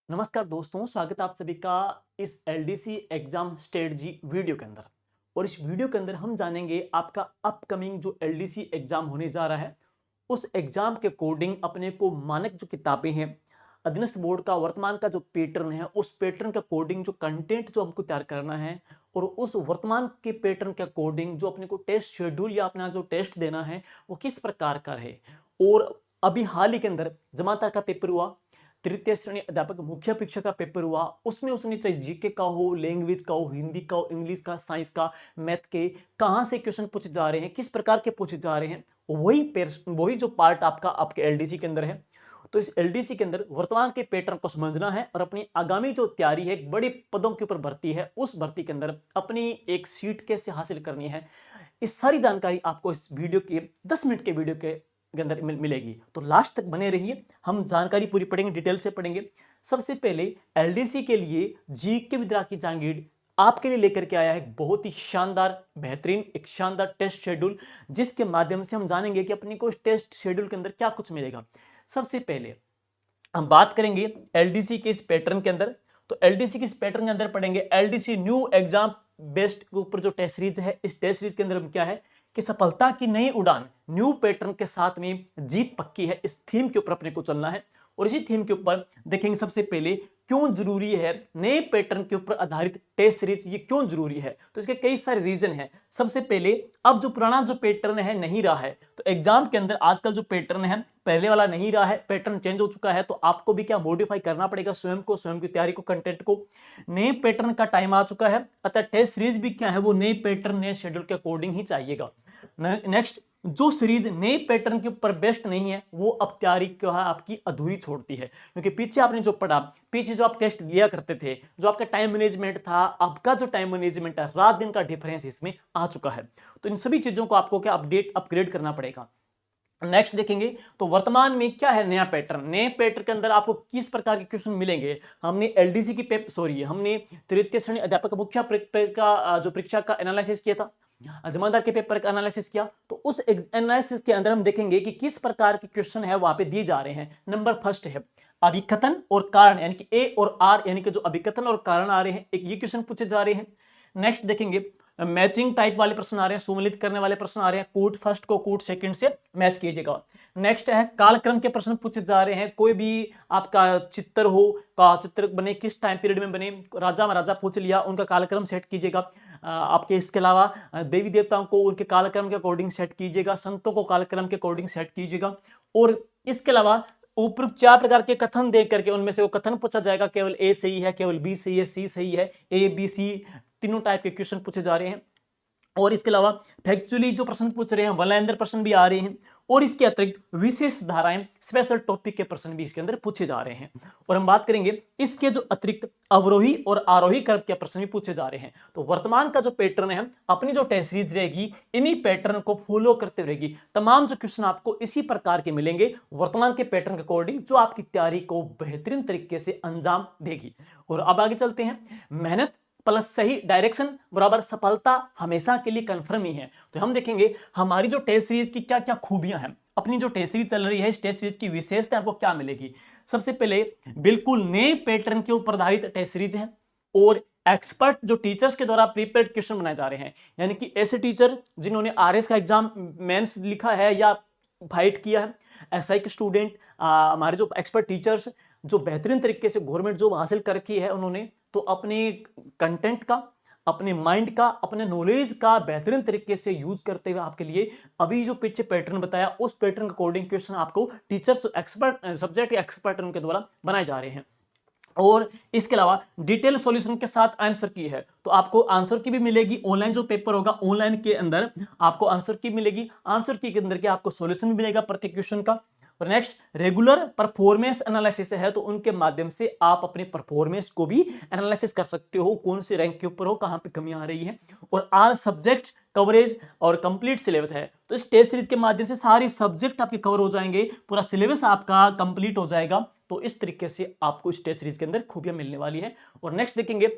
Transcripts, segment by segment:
नमस्कार दोस्तों, स्वागत है आप सभी का इस एलडीसी एग्जाम स्ट्रेटजी वीडियो के अंदर। और इस वीडियो के अंदर हम जानेंगे आपका अपकमिंग जो एलडीसी एग्जाम होने जा रहा है, उस एग्जाम के अकॉर्डिंग अपने को मानक जो किताबें हैं, अधीनस्थ बोर्ड का वर्तमान का जो पैटर्न है, उस पैटर्न के अकॉर्डिंग जो कंटेंट जो हमको तैयार करना है, और उस वर्तमान के पैटर्न के अकॉर्डिंग जो अपने को टेस्ट शेड्यूल या अपना जो टेस्ट देना है वो किस प्रकार का है। और अभी हाल ही के अंदर जमाता का पेपर हुआ, तृतीय श्रेणी अध्यापक मुख्य परीक्षा का पेपर हुआ, उसमें उसने चाहे जीके का हो, लैंग्वेज का हो, हिंदी का हो, इंग्लिश का, साइंस का, मैथ के कहाँ से क्वेश्चन पूछे जा रहे हैं, किस प्रकार के पूछे जा रहे हैं, वही जो पार्ट आपका आपके एलडीसी के अंदर है। तो इस एलडीसी के अंदर वर्तमान के पैटर्न को समझना है और अपनी आगामी जो तैयारी है, बड़े पदों के ऊपर भर्ती है, उस भर्ती के अंदर अपनी एक सीट कैसे हासिल करनी है, इस सारी जानकारी आपको इस वीडियो के 10 मिनट के वीडियो के अंदर मिलेगी। तो लास्ट तक बने रहिए, हम जानकारी पूरी पढ़ेंगे, डिटेल से पढ़ेंगे। सबसे पहले एलडीसी के लिए जीके विद्या की जांगीर आपके लिए लेकर के आया है एक बहुत ही शानदार बेहतरीन एक शानदार टेस्ट शेड्यूल, जिसके माध्यम से हम जानेंगे कि अपने को इस टेस्ट शेड्यूल के अंदर क्या कुछ मिलेगा। सबसे पहले हम बात करेंगे एलडीसी के इस पैटर्न के अंदर। तो एलडीसी के इस पैटर्न के अंदर पढ़ेंगे एलडीसी न्यू एग्जाम बेस्ड के ऊपर जो टेस्ट सीरीज है, इस टेस्ट सीरीज के अंदर हम क्या है कि सफलता की नई उड़ान न्यू पैटर्न के साथ में जीत पक्की है, इस थीम के ऊपर अपने को चलना है। और इसी थीम के ऊपर देखेंगे सबसे पहले क्यों जरूरी है नए पैटर्न के ऊपर आधारित टेस्ट सीरीज, ये क्यों जरूरी है। तो इसके कई सारे रीजन हैं। सबसे पहले अब जो पुराना जो पैटर्न है नहीं रहा है, तो एग्जाम के अंदर आजकल जो पैटर्न है पहले वाला नहीं रहा है, पैटर्न चेंज हो चुका है। तो आपको भी क्या मॉडिफाई करना पड़ेगा स्वयं को, स्वयं की तैयारी को, कंटेंट को। नए पैटर्न का टाइम आ चुका है, अतः टेस्ट सीरीज भी क्या है वो नए पैटर्न नए शेड्यूल के अकॉर्डिंग ही चाहिएगा। नेक्स्ट, जो सीरीज नए पैटर्न के ऊपर बेस्ट नहीं है वो अब तैयारी क्या है आपकी अधूरी छोड़ती है, क्योंकि पीछे आपने जो पढ़ा, पीछे जो आप टेस्ट दिया करते थे, जो आपका टाइम मैनेजमेंट था, आपका जो टाइम मैनेजमेंट है, रात दिन का डिफरेंस इसमें आ चुका है। तो इन सभी चीजों को आपको क्या अपग्रेड करना पड़ेगा। नेक्स्ट देखेंगे तो वर्तमान में क्या है नया पैटर्न, नए पैटर्न के अंदर आपको किस प्रकार के क्वेश्चन मिलेंगे। हमने एलडीसी की हमने तृतीय श्रेणी अध्यापक मुख्य का जो परीक्षा का एनालिसिस किया था, जमादार के पेपर का एनालिसिस किया। तो उस एनालिसिस के अंदर हम देखेंगे कि किस प्रकार के क्वेश्चन है वहां पे दिए जा रहे हैं। नंबर फर्स्ट है अभिकथन और कारण, यानी कि ए और आर, यानी कि जो अभिकथन और कारण आ रहे हैं, एक ये क्वेश्चन पूछे जा रहे हैं। नेक्स्ट देखेंगे मैचिंग टाइप वाले प्रश्न आ रहे हैं, सुमेलित करने वाले प्रश्न आ रहे हैं, कूट फर्स्ट को कूट सेकंड से मैच कीजिएगा। नेक्स्ट है कालक्रम के प्रश्न पूछे जा रहे हैं, कोई भी आपका चित्र हो, का चित्र बने किस टाइम पीरियड में बने, राजा महाराजा पूछ लिया, उनका कालक्रम सेट कीजिएगा। आपके इसके अलावा देवी देवताओं को उनके कालक्रम के अकॉर्डिंग सेट कीजिएगा, संतों को कालक्रम के अकॉर्डिंग सेट कीजिएगा। और इसके अलावा ऊपर 4 प्रकार के कथन देख करके उनमें से वो कथन पूछा जाएगा, केवल ए सही है, केवल बी सही है, सी सही है, ए बी सी तीनों टाइप के क्वेश्चन पूछे जा रहे हैं। और इसके अलावा फैक्चुअली जो प्रश्न पूछ रहे हैं वलयंत्र प्रश्न भी आ रहे हैं। और इसके अतिरिक्त विशेष धाराएं स्पेशल टॉपिक के प्रश्न भी इसके अंदर पूछे जा रहे हैं। और हम बात करेंगे इसके जो अतिरिक्त अवरोही और आरोही क्रम के प्रश्न भी पूछे जा रहे हैं। तो वर्तमान का जो पैटर्न है, अपनी जो टेस्ट सीरीज रहेगी इन्हीं पैटर्न को फॉलो करते रहेगी। तमाम जो क्वेश्चन आपको इसी प्रकार के मिलेंगे वर्तमान के पैटर्न के अकॉर्डिंग, जो आपकी तैयारी को बेहतरीन तरीके से अंजाम देगी। और अब आगे चलते हैं, मेहनत प्लस सही डायरेक्शन बराबर सफलता हमेशा के लिए कंफर्म ही है। तो हम देखेंगे हमारी जो टेस्ट सीरीज की क्या क्या खूबियां हैं, अपनी जो टेस्ट सीरीज चल रही है, इस टेस्ट सीरीज की विशेषता आपको क्या मिलेगी। सबसे पहले बिल्कुल नए पैटर्न के ऊपर आधारित टेस्ट सीरीज है, और एक्सपर्ट जो टीचर्स के द्वारा प्रीपेड क्वेश्चन बनाए जा रहे हैं, यानी कि ऐसे टीचर जिन्होंने आरएस का एग्जाम मेंस लिखा है या फाइट किया है, ऐसा एक स्टूडेंट, हमारे जो एक्सपर्ट टीचर्स जो बेहतरीन तरीके से गवर्नमेंट जॉब हासिल कर रखी है उन्होंने, तो अपने कंटेंट का, अपने माइंड का, अपने नॉलेज का बेहतरीन तरीके से यूज करते हुए आपके लिए अभी जो पीछे पैटर्न बताया उस पैटर्न के अकॉर्डिंग क्वेश्चन आपको टीचर्स एक्सपर्ट सब्जेक्ट एक्सपर्ट उनके द्वारा बनाए जा रहे हैं। और इसके अलावा डिटेल सॉल्यूशन के साथ आंसर की है, तो आपको आंसर की भी मिलेगी। ऑनलाइन जो पेपर होगा ऑनलाइन के अंदर आपको आंसर की मिलेगी, आंसर की के अंदर के आपको सॉल्यूशन भी मिलेगा प्रत्येक क्वेश्चन का। और नेक्स्ट रेगुलर परफॉर्मेंस एनालिसिस है, तो उनके माध्यम से आप अपने परफॉर्मेंस को भी एनालिसिस कर सकते हो, कौन से रैंक के ऊपर हो, कहां पे कमी आ रही है। और आल सब्जेक्ट कवरेज और कंप्लीट सिलेबस है, तो इस टेस्ट सीरीज के माध्यम से सारे सब्जेक्ट आपके कवर हो जाएंगे, पूरा सिलेबस आपका कंप्लीट हो जाएगा। तो इस तरीके से आपको इस टेस्ट सीरीज के अंदर खूबियां मिलने वाली है। और नेक्स्ट देखेंगे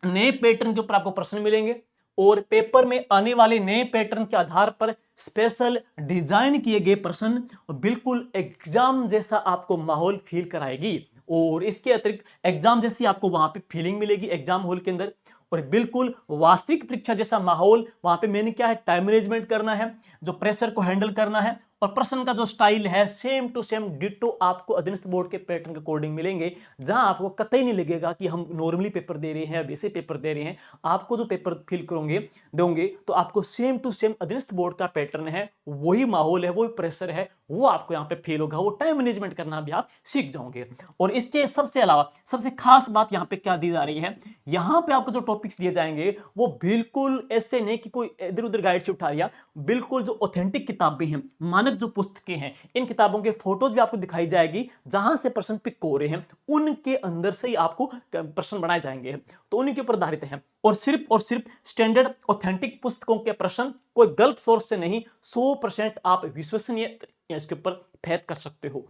नए पैटर्न के ऊपर आपको प्रश्न मिलेंगे, और पेपर में आने वाले नए पैटर्न के आधार पर स्पेशल डिजाइन किए गए प्रश्न बिल्कुल एग्जाम जैसा आपको माहौल फील कराएगी। और इसके अतिरिक्त एग्जाम जैसी आपको वहां पे फीलिंग मिलेगी एग्जाम हॉल के अंदर, और बिल्कुल वास्तविक परीक्षा जैसा माहौल वहां पे मैंने क्या है, टाइम मैनेजमेंट करना है, जो प्रेशर को हैंडल करना है, और प्रश्न का जो स्टाइल है सेम टू सेम डिट्टो आपको अधीनस्थ बोर्ड के पैटर्न के अकॉर्डिंग मिलेंगे, जहां आपको कतई नहीं लगेगा कि हम नॉर्मली पेपर दे रहे हैं, वैसे पेपर दे रहे हैं। आपको जो पेपर फिल करोगे दोगे तो आपको सेम टू सेम अधीनस्थ बोर्ड का पैटर्न है, वही माहौल है, वही प्रेशर है, वो आपको यहाँ पे फील होगा, वो टाइम मैनेजमेंट करना भी आप सीख जाओगे। और इसके सबसे अलावा सबसे खास बात यहाँ पे क्या दी जा रही है, यहाँ पे आपको जो टॉपिक्स दिए जाएंगे वो बिल्कुल ऐसे नहीं कि कोई इधर उधर गाइड से उठा लिया, बिल्कुल जो ऑथेंटिक किताबें हैं, मानक जो पुस्तकें हैं, इन किताबों के फोटोज भी आपको दिखाई जाएगी, जहां से प्रश्न पिक हो रहे हैं उनके अंदर से ही आपको प्रश्न बनाए जाएंगे, तो उन्हीं के ऊपर आधारित है। और सिर्फ स्टैंडर्ड ऑथेंटिक पुस्तकों के प्रश्न, कोई गलत सोर्स से नहीं, 100% आप विश्वसनीय इसके ऊपर फेथ कर सकते हो।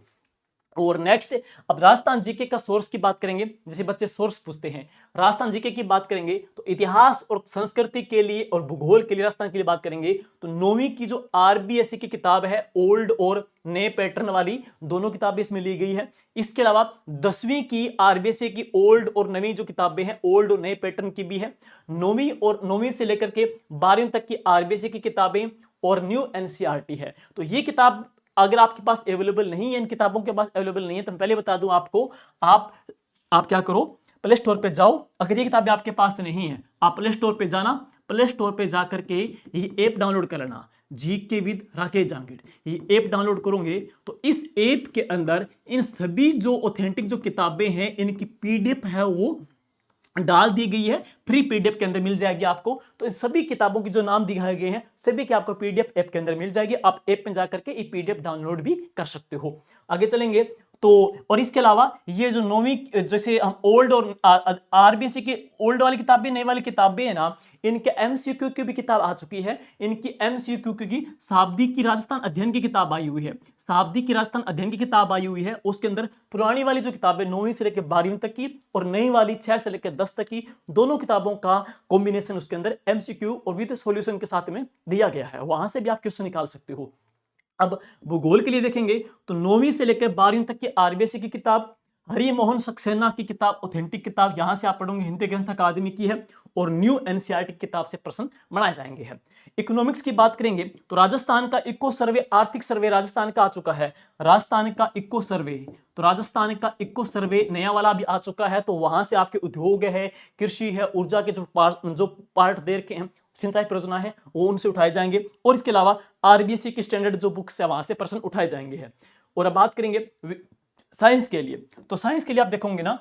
और नेक्स्ट, अब राजस्थान जीके का सोर्स की बात करेंगे, जैसे बच्चे सोर्स पूछते हैं, राजस्थान जीके की बात करेंगे तो इतिहास और संस्कृति के लिए और भूगोल के लिए राजस्थान के लिए बात करेंगे तो 9वीं की जो आरबीएसई की किताब है, ओल्ड और नए पैटर्न वाली दोनों किताबें इसमें ली गई है। इसके अलावा 10वीं की आरबीएसई की ओल्ड और नवी जो किताबें हैं, ओल्ड और नए पैटर्न की भी है। 9वीं से लेकर के 12वीं तक की आरबीएसई की किताबें और न्यू एनसीईआरटी है। तो ये किताब अगर आपके पास अवेलेबल नहीं है, इन किताबों के पास अवेलेबल नहीं है, तो मैं पहले बता दूं आपको, आप क्या करो, प्ले स्टोर पे जाओ। अगर ये किताबें आपके पास नहीं है, आप प्ले स्टोर पे जाना, प्ले स्टोर पे जा करके ये ऐप डाउनलोड कर लेना, जीके विद राकेश जांगिड। ये ऐप डाउनलोड करोगे तो इस ऐप के अंदर इन सभी जो ऑथेंटिक जो किताबें हैं, इनकी पीडीएफ है वो डाल दी गई है, फ्री पीडीएफ के अंदर मिल जाएगी आपको। तो इन सभी किताबों के जो नाम दिखाए गए हैं सभी की आपको पीडीएफ ऐप के अंदर मिल जाएगी, आप ऐप में जाकर के ये पीडीएफ डाउनलोड भी कर सकते हो। आगे चलेंगे तो, और इसके अलावा ये जो 9वीं, जैसे हम ओल्ड और आरबीएसई की ओल्ड वाली किताबें, नई वाली किताबें है ना, इनके एमसीक्यू की भी किताब आ चुकी है। इनकी एमसीक्यू की शाब्दिक की राजस्थान अध्ययन की किताब आई हुई है, शाब्दिक की राजस्थान अध्ययन की किताब आई हुई है। उसके अंदर पुरानी वाली जो किताबें 9वीं से लेकर 12वीं तक की और नई वाली 6 से लेकर 10 तक की, दोनों किताबों का कॉम्बिनेशन उसके अंदर एमसीक्यू और विद सॉल्यूशन के साथ में दिया गया है, वहां से भी आप क्वेश्चन निकाल सकते हो। अब भूगोल के लिए देखेंगे तो 9वीं से लेकर 12वीं तक की आरबीएसई की किताब, हरिमोहन सक्सेना की किताब, ऑथेंटिक किताब, यहां से आप पढ़ोगे, हिंदी ग्रंथ अकादमी की है, और न्यू एनसीईआरटी किताब से प्रश्न बनाए जाएंगे हैं। इकोनॉमिक्स की बात करेंगे तो राजस्थान का इको सर्वे, आर्थिक सर्वे राजस्थान का आ चुका है, राजस्थान का इको सर्वे, तो राजस्थान का इको सर्वे नया वाला भी आ चुका है। तो वहां से आपके उद्योग है, कृषि है, ऊर्जा के जो पार्ट दे रखे हैं, सिंचाई परियोजना है, वो उनसे उठाए जाएंगे। और इसके अलावा आरबीएसई की स्टैंडर्ड जो बुक्स है वहां से प्रश्न उठाए जाएंगे हैं। और अब बात करेंगे साइंस के लिए, तो साइंस के लिए आप देखोगे ना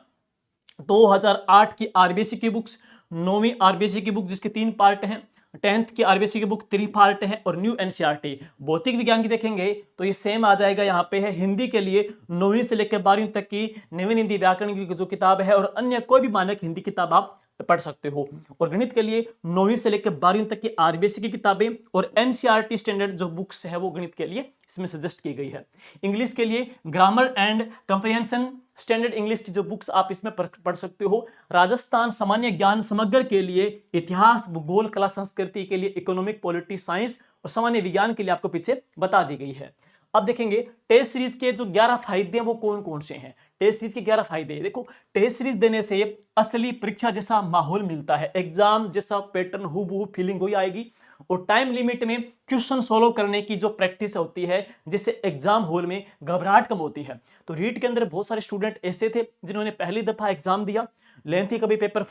2008 की आरबीएसई की बुक्स, 9वीं आरबीएसई की बुक जिसके 3 पार्ट हैं, 10th की आरबीएसई की बुक 3 पार्ट है, और न्यू एनसीईआरटी। भौतिक विज्ञान की देखेंगे तो ये सेम आ जाएगा, यहाँ पे है। हिंदी के लिए 9वीं से लेकर 12वीं तक की नवीन हिंदी व्याकरण की जो किताब है, और अन्य कोई भी मानक हिंदी किताब आप पढ़ सकते हो। और गणित के लिए 9वीं से लेकर 12वीं तक की आरबीएसई की किताबें और एनसीईआरटी स्टैंडर्ड जो बुक्स है वो गणित के लिए इसमें सजेस्ट की गई है। इंग्लिश के लिए grammar and comprehension standard English की जो बुक्स आप इसमें पढ़ सकते हो। राजस्थान सामान्य ज्ञान समग्र के लिए, इतिहास, भूगोल, कला, संस्कृति के लिए, इकोनॉमिक, पॉलिटी, साइंस और सामान्य विज्ञान के लिए आपको पीछे बता दी गई है। अब देखेंगे टेस्ट सीरीज के जो 11 फायदे हैं वो कौन कौन से हैं। टेस्ट सीरीज के 11 फायदे, देखो टेस्ट सीरीज देने से असली परीक्षा जैसा माहौल मिलता है, एग्जाम जैसा पैटर्न हूबहू फीलिंग वही आएगी, और टाइम लिमिट में क्वेश्चन सॉल्व करने की जो प्रैक्टिस होती है जिससे एग्जाम हॉल में घबराहट कम होती है। तो रीट के अंदर बहुत सारे स्टूडेंट ऐसे थे जिन्होंने पहली दफा एग्जाम दिया, लेंथी कभी पेपर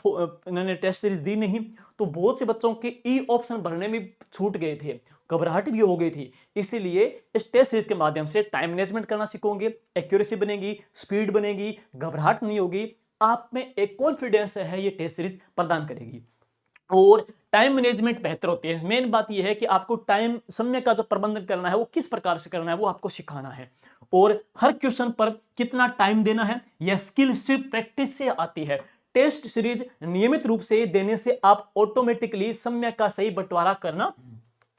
इन्होंने टेस्ट सीरीज दी नहीं, तो बहुत से बच्चों के ई ऑप्शन भरने में छूट गए थे, घबराहट भी हो गई थी। इसीलिए इस टेस्ट सीरीज के माध्यम से टाइम मैनेजमेंट करना सीखोगे, एक्यूरेसी बनेगी, स्पीड बनेगी, घबराहट नहीं होगी, आप में एक कॉन्फिडेंस है ये टेस्ट सीरीज प्रदान करेगी। और टाइम मैनेजमेंट बेहतर होती है। मेन बात यह है कि आपको टाइम, समय का जो प्रबंधन करना है वो किस प्रकार से करना है वो आपको सिखाना है, और हर क्वेश्चन पर कितना टाइम देना है यह स्किल सिर्फ प्रैक्टिस से आती है। टेस्ट सीरीज नियमित रूप से देने से आप ऑटोमेटिकली समय का सही बंटवारा करना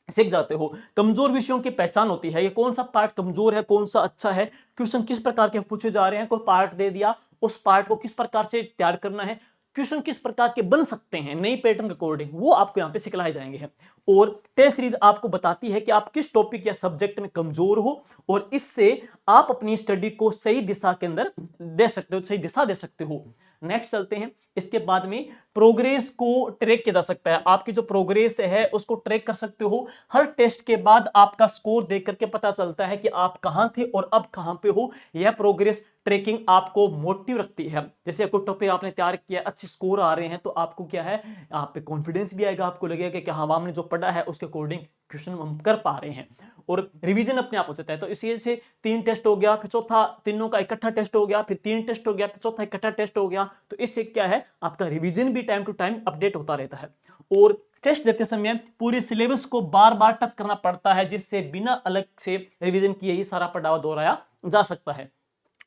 सीख जाते हो। कमजोर विषयों की पहचान होती है, ये कौन सा पार्ट कमजोर है, कौन सा अच्छा है, क्वेश्चन किस प्रकार के पूछे जा रहे हैं, कोई पार्ट दे दिया, उस पार्ट को किस प्रकार से तैयार करना है, क्वेश्चन किस प्रकार के बन सकते हैं नई पैटर्न के अकॉर्डिंग, वो आपको यहाँ पे सिखलाए जाएंगे। और टेस्ट सीरीज आपको बताती है कि आप किस टॉपिक या सब्जेक्ट में कमजोर हो, और इससे आप अपनी स्टडी को सही दिशा के अंदर दे सकते हो, सही दिशा दे सकते हो। नेक्स्ट चलते हैं। इसके बाद में प्रोग्रेस को ट्रैक किया जा सकता है, आपकी जो प्रोग्रेस है उसको ट्रैक कर सकते हो। हर टेस्ट के बाद आपका स्कोर देख करके पता चलता है कि आप कहां थे और अब कहां पे हो। यह प्रोग्रेस ट्रैकिंग आपको मोटिव रखती है। जैसे कोई टॉपिक आपने तैयार किया, अच्छे स्कोर आ रहे हैं, तो आपको क्या है, आप पे कॉन्फिडेंस भी आएगा, आपको लगेगा कि हाँ हमने जो पढ़ा है उसके अकॉर्डिंग क्वेश्चन हम कर पा रहे हैं, और रिवीजन अपने आप हो जाता है। तो इसी से 3 टेस्ट हो गया, फिर चौथा तीनों का इकट्ठा टेस्ट हो गया, फिर 3 टेस्ट हो गया, फिर चौथा इकट्ठा टेस्ट हो गया। तो इससे क्या है, आपका रिवीजन भी टाइम टू टाइम अपडेट होता रहता है। और टेस्ट देते समय पूरे सिलेबस को बार बार टच करना पड़ता है, जिससे बिना अलग से रिवीजन किए ही सारा पढ़ावा दोहराया जा सकता है।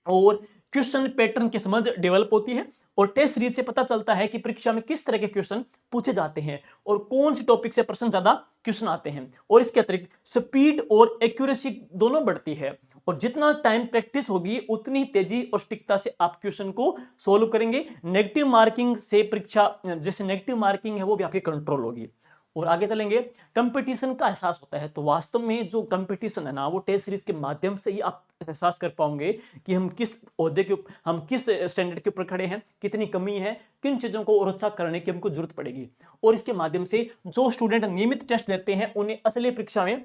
और क्वेश्चन पैटर्न की समझ डेवलप होती है, और टेस्ट सीरीज से पता चलता है कि परीक्षा में किस तरह के क्वेश्चन पूछे जाते हैं और कौन से टॉपिक से प्रश्न ज्यादा क्वेश्चन आते हैं। और इसके अतिरिक्त स्पीड और एक्यूरेसी दोनों बढ़ती है, और जितना टाइम प्रैक्टिस होगी उतनी तेजी और सटीकता से आप क्वेश्चन को सोल्व करेंगे। नेगेटिव मार्किंग से परीक्षा, जैसे नेगेटिव मार्किंग है वो भी आपकी कंट्रोल होगी। और आगे चलेंगे, कंपटीशन का एहसास होता है। तो वास्तव में जो कंपटीशन है ना, वो टेस्ट सीरीज के माध्यम से ही आप एहसास कर पाओगे कि हम किस ओहदे के, हम किस स्टैंडर्ड के ऊपर खड़े हैं, कितनी कमी है, किन चीजों को और अच्छा करने की हमको जरूरत पड़ेगी। और इसके माध्यम से जो स्टूडेंट नियमित टेस्ट देते हैं उन्हें असली परीक्षा में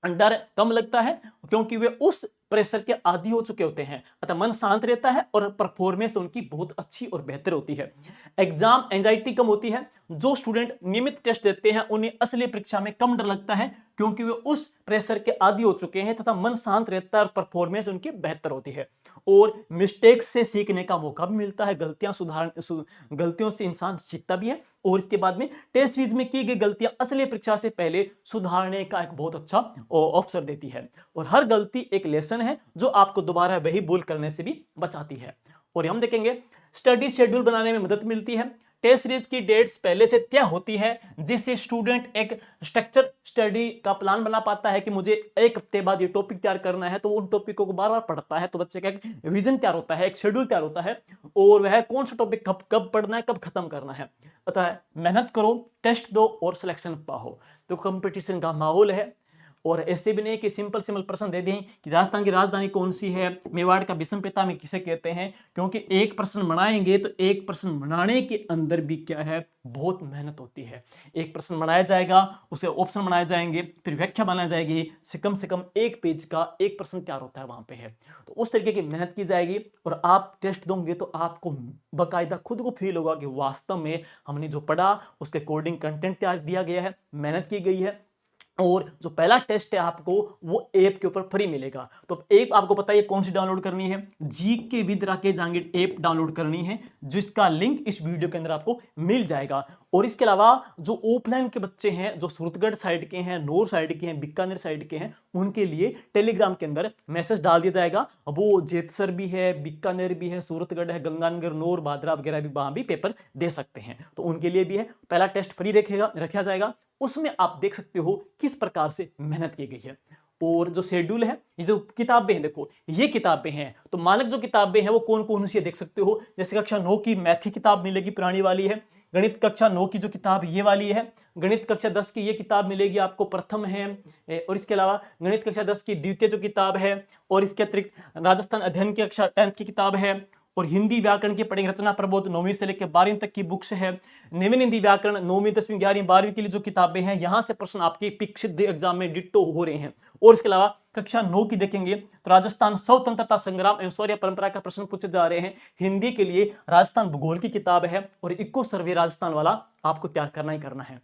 डर कम लगता है, क्योंकि वे उस प्रेशर के आदी हो चुके होते हैं। अतः मन शांत रहता है और परफॉर्मेंस उनकी बहुत अच्छी और बेहतर होती है। एग्जाम एंजाइटी कम होती है। जो स्टूडेंट नियमित टेस्ट देते हैं उन्हें असली परीक्षा में कम डर लगता है, क्योंकि वे उस प्रेशर के आदी हो चुके हैं तथा मन शांत रहता है और परफॉर्मेंस उनकी बेहतर होती है। और मिस्टेक्स से सीखने का मौका भी मिलता है, गलतियों से इंसान सीखता भी है। और इसके बाद में टेस्ट सीरीज में की गई गलतियां असली परीक्षा से पहले सुधारने का एक बहुत अच्छा अवसर देती है, और हर गलती एक लेसन है जो आपको दोबारा वही भूल करने से भी बचाती है। और हम देखेंगे, स्टडी शेड्यूल बनाने में मदद मिलती है। टेस्ट सीरीज की डेट्स पहले से तय होती है, जिससे स्टूडेंट एक स्ट्रक्चर स्टडी का प्लान बना पाता है कि मुझे एक हफ्ते बाद ये टॉपिक तैयार करना है, तो उन टॉपिकों को बार बार पढ़ता है। तो बच्चे का एक विजन तैयार होता है, एक शेड्यूल तैयार होता है, और वह कौन सा टॉपिक कब कब पढ़ना है, कब खत्म करना है। अतः मेहनत करो, टेस्ट दो और सिलेक्शन पाओ। तो कंपटीशन का माहौल है, और ऐसे भी नहीं कि सिंपल प्रश्न दे दें कि राजस्थान की राजधानी कौन सी है, मेवाड़ का विषम पिता में किसे कहते हैं, क्योंकि एक प्रश्न बनाएंगे तो एक प्रश्न बनाने के अंदर भी क्या है, बहुत मेहनत होती है। एक प्रश्न बनाया जाएगा, उसे ऑप्शन बनाए जाएंगे, फिर व्याख्या बनाई जाएगी, से कम एक पेज का एक प्रश्न तैयार होता है वहां पे है। तो उस तरीके की मेहनत की जाएगी, और आप टेस्ट दोगे तो आपको बाकायदा खुद को फील होगा कि वास्तव में हमने जो पढ़ा उसके अकॉर्डिंग कंटेंट तैयार दिया गया है, मेहनत की गई है। और जो पहला टेस्ट है आपको वो ऐप के ऊपर फ्री मिलेगा। तो ऐप आपको पता है कौन सी डाउनलोड करनी है, GK with Rakesh Jahangir app download करनी है, जिसका लिंक इस वीडियो के अंदर आपको मिल जाएगा। और इसके अलावा जो ऑफलाइन के बच्चे हैं, जो सूरतगढ़ साइड के हैं, नौर साइड के हैं, बीकानेर साइड के हैं, उनके लिए टेलीग्राम के अंदर मैसेज डाल दिया जाएगा। वो जेतसर भी है, बीकानेर भी है, सूरतगढ़ है, गंगानगर, नौर, भादरा वगैरह भी वहां भी पेपर दे सकते हैं। तो उनके लिए भी है, पहला टेस्ट फ्री रखा जाएगा। उसमें आप देख सकते हो किस प्रकार से मेहनत की गई है। और जो शेड्यूल है, ये जो किताबें हैं, देखो ये किताबें हैं, तो मानक जो किताबें हैं वो कौन कौन सी देख सकते हो। जैसे कक्षा 9 की मैथ की किताब मिलेगी, पुरानी वाली है। गणित कक्षा 9 की जो किताब ये वाली है। गणित कक्षा 10 की ये किताब मिलेगी आपको, प्रथम है। और इसके अलावा गणित कक्षा 10 की द्वितीय जो किताब है, और इसके अतिरिक्त राजस्थान अध्ययन की कक्षा 10 की किताब है। और हिंदी व्याकरण की पढ़ेंगे, रचना प्रबोध 9वीं से लेकर 12वीं तक की बुक्स है। नवीन हिंदी व्याकरण 9वीं 10वीं 11वीं 12वीं के लिए जो किताबें हैं, यहां से प्रश्न आपके पिछले एग्जाम में डिट्टो हो रहे हैं। और इसके अलावा कक्षा 9 की देखेंगे तो राजस्थान स्वतंत्रता संग्राम एवं शौर्य परंपरा का प्रश्न पूछे जा रहे हैं। हिंदी के लिए राजस्थान भूगोल की किताब है, और इको सर्वे राजस्थान वाला आपको तैयार करना ही करना है,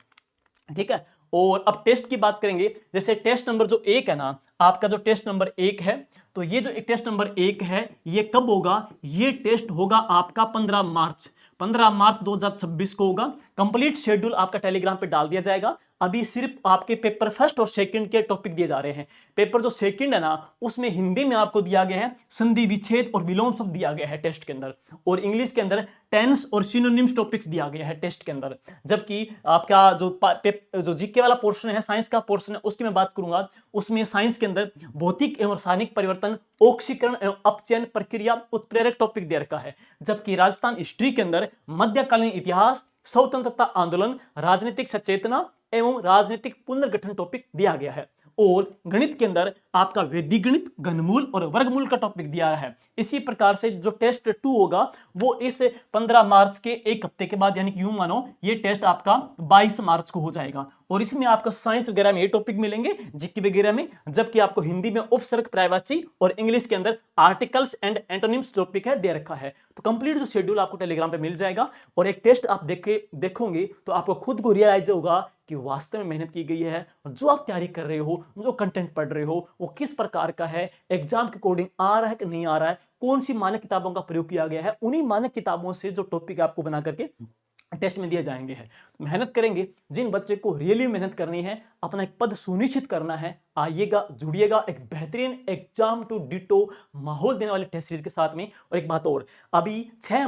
ठीक है। और अब टेस्ट की बात करेंगे। जैसे टेस्ट नंबर जो 1 है ना, आपका जो टेस्ट नंबर 1 है, तो ये जो टेस्ट नंबर 1 है ये कब होगा, ये टेस्ट होगा आपका 15 मार्च 2026 को होगा। कंप्लीट शेड्यूल आपका टेलीग्राम पे डाल दिया जाएगा। अभी सिर्फ आपके पेपर फर्स्ट और सेकंड के टॉपिक दिए जा रहे हैं। पेपर जो सेकंड है ना, उसमें हिंदी में आपको दिया गया है संधि विच्छेद और विलोम शब्द दिया गया है टेस्ट के अंदर, और इंग्लिश के अंदर टेंस और सिनोनिम्स टॉपिक्स दिया गया है टेस्ट के अंदर। जबकि आपका जो जीके वाला पोर्शन है, साइंस का पोर्शन है, उसकी मैं बात करूंगा, उसमें साइंस के अंदर भौतिक एवं रासायनिक परिवर्तन, ऑक्सीकरण एवं अपचयन प्रक्रिया, उत्प्रेरक टॉपिक दे रखा है। जबकि राजस्थान हिस्ट्री के अंदर मध्यकालीन इतिहास, स्वतंत्रता आंदोलन, राजनीतिक सचेतना एवं राजनीतिक पुनर्गठन टॉपिक दिया गया है। और गणित के अंदर आपका वैदिक गणित, घनमूल और वर्गमूल का टॉपिक दिया है। इसी प्रकार से जो टेस्ट 2 होगा वो इस 15 मार्च के एक हफ्ते के बाद, यानी कि यूं मानो ये टेस्ट आपका 22 मार्च को हो जाएगा। और इसमें आपको साइंस वगैरह में ये टॉपिक मिलेंगे, जीके वगैरह में, जबकि आपको हिंदी में उपसर्ग, पर्यायवाची और इंग्लिश के अंदर आर्टिकल्स एंड एंटोनिम्स टॉपिक है दे रखा है। तो कंप्लीट जो शेड्यूल आपको टेलीग्राम पे मिल जाएगा, और एक टेस्ट आप देखोगे तो आपको खुद को रियलाइज होगा कि वास्तव में मेहनत की गई है, जो आप तैयारी कर रहे हो, जो कंटेंट पढ़ रहे हो, वो किस प्रकार का है, एग्जाम के अकॉर्डिंग आ रहा है कि नहीं आ रहा है, कौन सी मानक किताबों का प्रयोग किया गया है, उन्हीं मानक किताबों से जो टॉपिक आपको बना करके टेस्ट में दिए जाएंगे हैं। मेहनत करेंगे, जिन बच्चे को रियली मेहनत करनी है, अपना एक पद सुनिश्चित करना है, आइएगा, जुड़िएगा एक बेहतरीन एग्जाम टू डिटो माहौल देने वाले टेस्ट सीरीज के साथ में। और एक बात और, अभी 6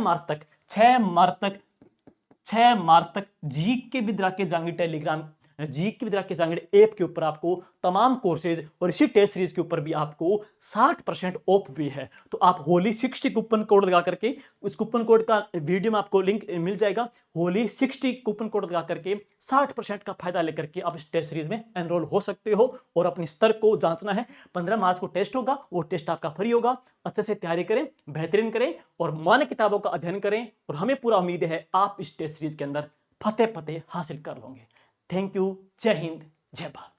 मार्च तक जी के विद्रा के जांगीर टेलीग्राम, जी के विद्रा के जांगीर ऐप के ऊपर आपको तमाम कोर्सेज और इसी टेस्ट सीरीज के ऊपर भी आपको 60% ऑफ भी है। तो आप होली 60 कूपन कोड लगा करके, उस कूपन कोड का वीडियो में आपको लिंक मिल जाएगा, होली 60 कूपन कोड लगा करके 60% का फायदा लेकर के आप इस टेस्ट सीरीज में एनरोल हो सकते हो और अपने स्तर को जांचना है। 15 मार्च को टेस्ट होगा, वो टेस्ट आपका फ्री होगा। अच्छे से तैयारी करें, बेहतरीन करें और मानक किताबों का अध्ययन करें, और हमें पूरा उम्मीद है आप इस टेस्ट सीरीज के अंदर फतेह हासिल कर लोगे। Thank you. जय हिंद, जय भारत।